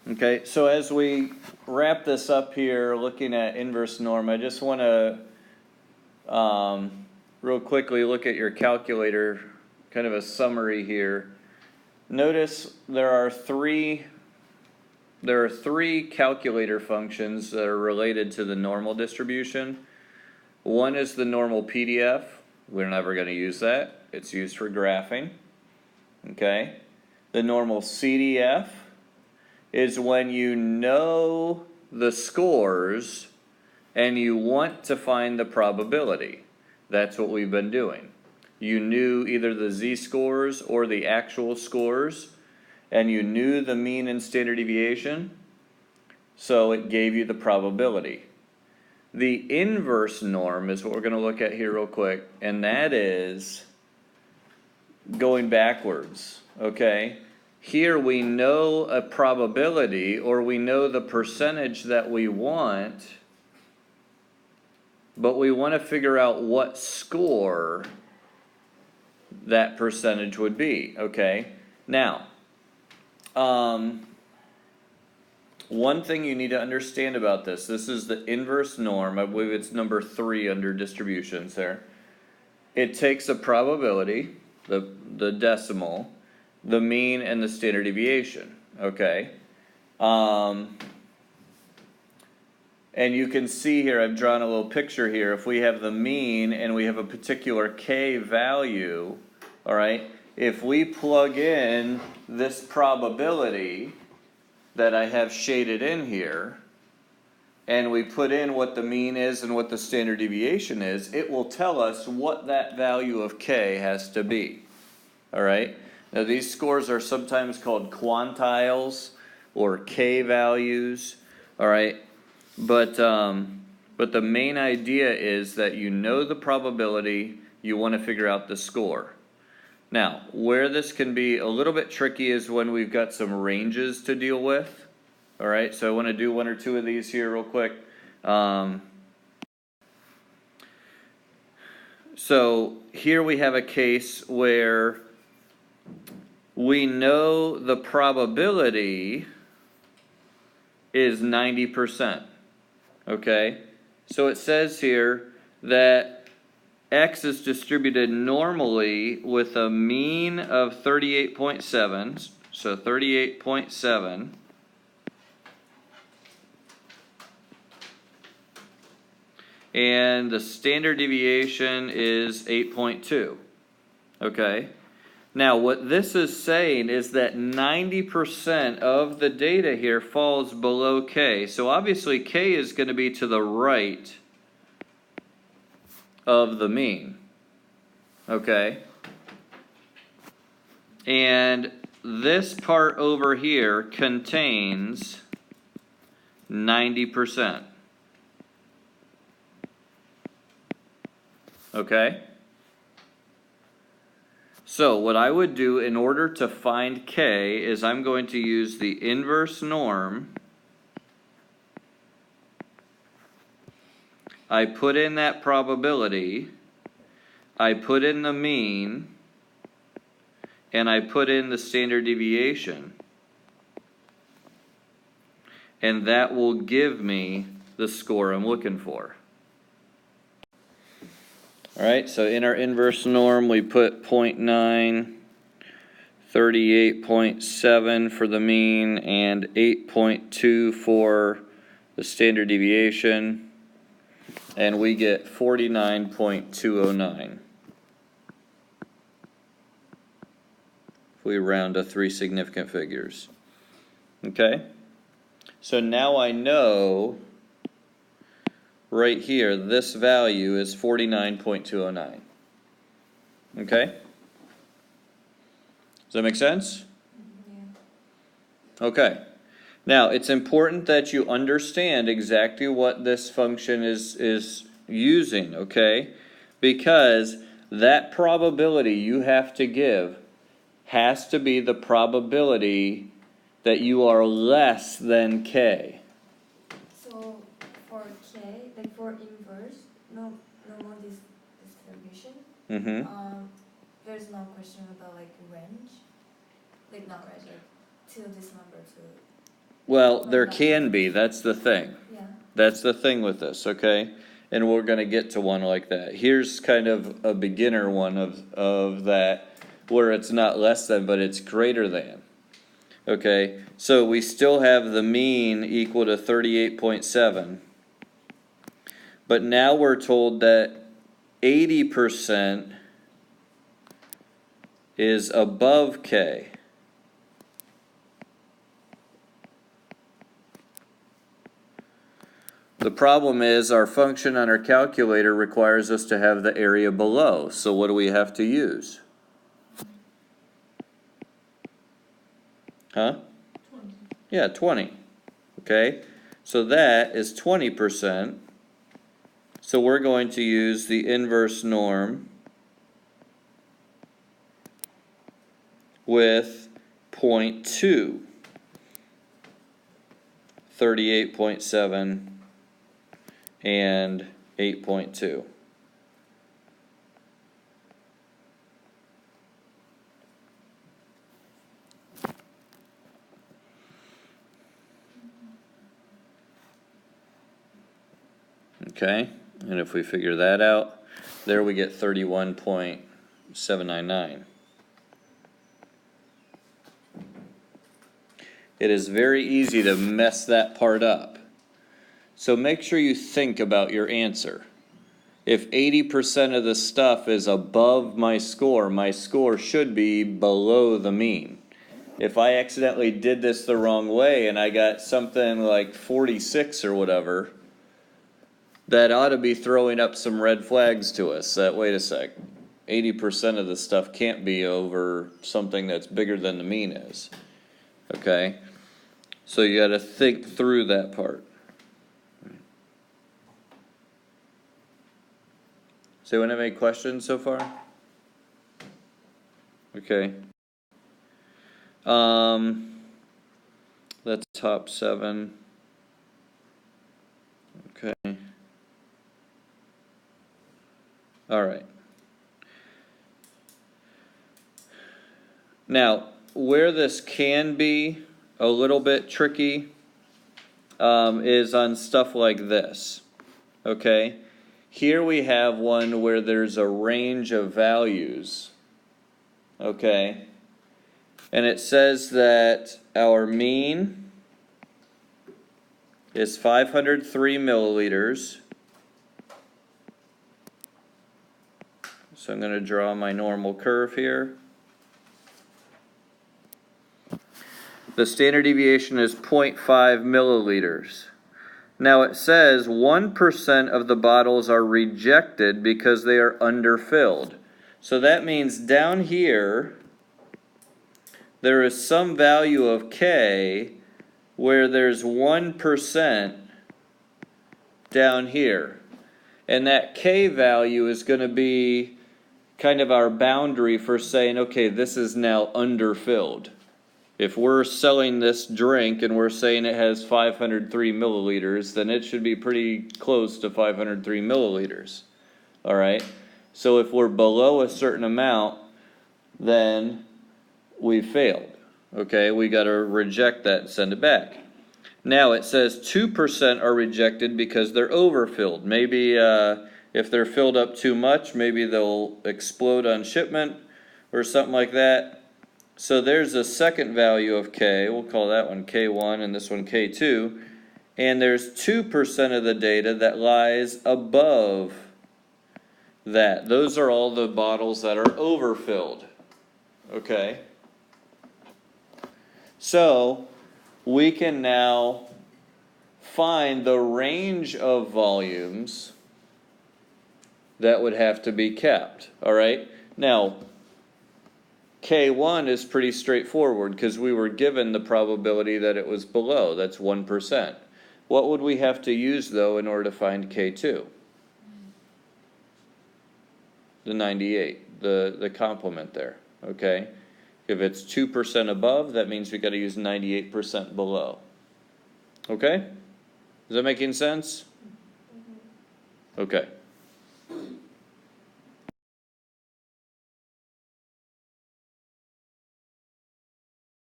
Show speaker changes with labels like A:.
A: Okay, so as we wrap this up here, looking at inverse norm, I just want to real quickly look at your calculator, kind of a summary here. Notice there are three calculator functions that are related to the normal distribution. One is the normal PDF. We're never going to use that. It's used for graphing. Okay. The normal CDF is when you know the scores and you want to find the probability. That's what we've been doing. You knew either the z-scores or the actual scores, and you knew the mean and standard deviation, so it gave you the probability. The inverse norm is what we're going to look at here real quick, and that is going backwards, okay? Here we know a probability, or we know the percentage that we want, but we want to figure out what score that percentage would be, okay? Now, one thing you need to understand about this is the inverse norm. I believe it's number 3 under distributions there. It takes a probability, the decimal, the mean, and the standard deviation, okay? And you can see here, I've drawn a little picture here. If we have the mean and we have a particular k value, all right, if we plug in this probability that I have shaded in here, and we put in what the mean is and what the standard deviation is, it will tell us what that value of k has to be, all right? Now these scores are sometimes called quantiles or k values, all right? But the main idea is that you know the probability, you want to figure out the score. Now, where this can be a little bit tricky is when we've got some ranges to deal with. All right, so I want to do 1 or 2 of these here real quick. So here we have a case where we know the probability is 90%. Okay, so it says here that X is distributed normally with a mean of 38.7, so 38.7, and the standard deviation is 8.2. Okay, now what this is saying is that 90% of the data here falls below K. So obviously K is going to be to the right of the mean. Okay? And this part over here contains 90%. Okay? So what I would do in order to find K is I'm going to use the inverse norm. I put in that probability, I put in the mean, and I put in the standard deviation. And that will give me the score I'm looking for. Alright, so in our inverse norm we put 0.9, 38.7 for the mean, and 8.2 for the standard deviation, and we get 49.209. If we round to 3 significant figures. Okay? So now I know right here, this value is 49.209. Okay? Does that make sense? Yeah. Okay. Now, it's important that you understand exactly what this function is using, okay? Because that probability you have to give has to be the probability that you are less than K.
B: So for K, like for inverse, normal distribution, there's no question about like range, like not range, like till this number to
A: Well, there can be, that's the thing.
B: Yeah.
A: That's the thing with this, okay? And we're gonna get to one like that. Here's kind of a beginner one of that, where it's not less than, but it's greater than. Okay, so we still have the mean equal to 38.7. But now we're told that 80% is above K. The problem is our function on our calculator requires us to have the area below. So what do we have to use? Huh?
B: 20.
A: Yeah, 20. Okay, so that is 20%. So we're going to use the inverse norm with 0.2, 38.7, and 8.2. Okay, and if we figure that out, there we get 31.799. It is very easy to mess that part up. So make sure you think about your answer. If 80% of the stuff is above my score should be below the mean. If I accidentally did this the wrong way and I got something like 46 or whatever, that ought to be throwing up some red flags to us. That, wait a sec, 80% of the stuff can't be over something that's bigger than the mean is. Okay? So you got to think through that part. Does anyone have any questions so far? Okay. That's top 7. Okay. All right. Now, where this can be a little bit tricky is on stuff like this. Okay? Here we have one where there's a range of values. Okay? And it says that our mean is 503 milliliters. So I'm going to draw my normal curve here. The standard deviation is 0.5 milliliters. Now it says 1% of the bottles are rejected because they are underfilled. So that means down here, there is some value of K where there's 1% down here. And that K value is going to be kind of our boundary for saying, okay, this is now underfilled. If we're selling this drink and we're saying it has 503 milliliters, then it should be pretty close to 503 milliliters. All right? So if we're below a certain amount, then we failed. Okay? We got to reject that and send it back. Now it says 2% are rejected because they're overfilled. Maybe if they're filled up too much, maybe they'll explode on shipment or something like that. So there's a second value of K. We'll call that one K1 and this one K2. And there's 2% of the data that lies above that. Those are all the bottles that are overfilled. Okay? So we can now find the range of volumes that would have to be kept. All right? Now, K1 is pretty straightforward because we were given the probability that it was below. That's 1%. What would we have to use, though, in order to find K2? The 98, the complement there, okay? If it's 2% above, that means we got to use 98% below. Okay? Is that making sense? Okay.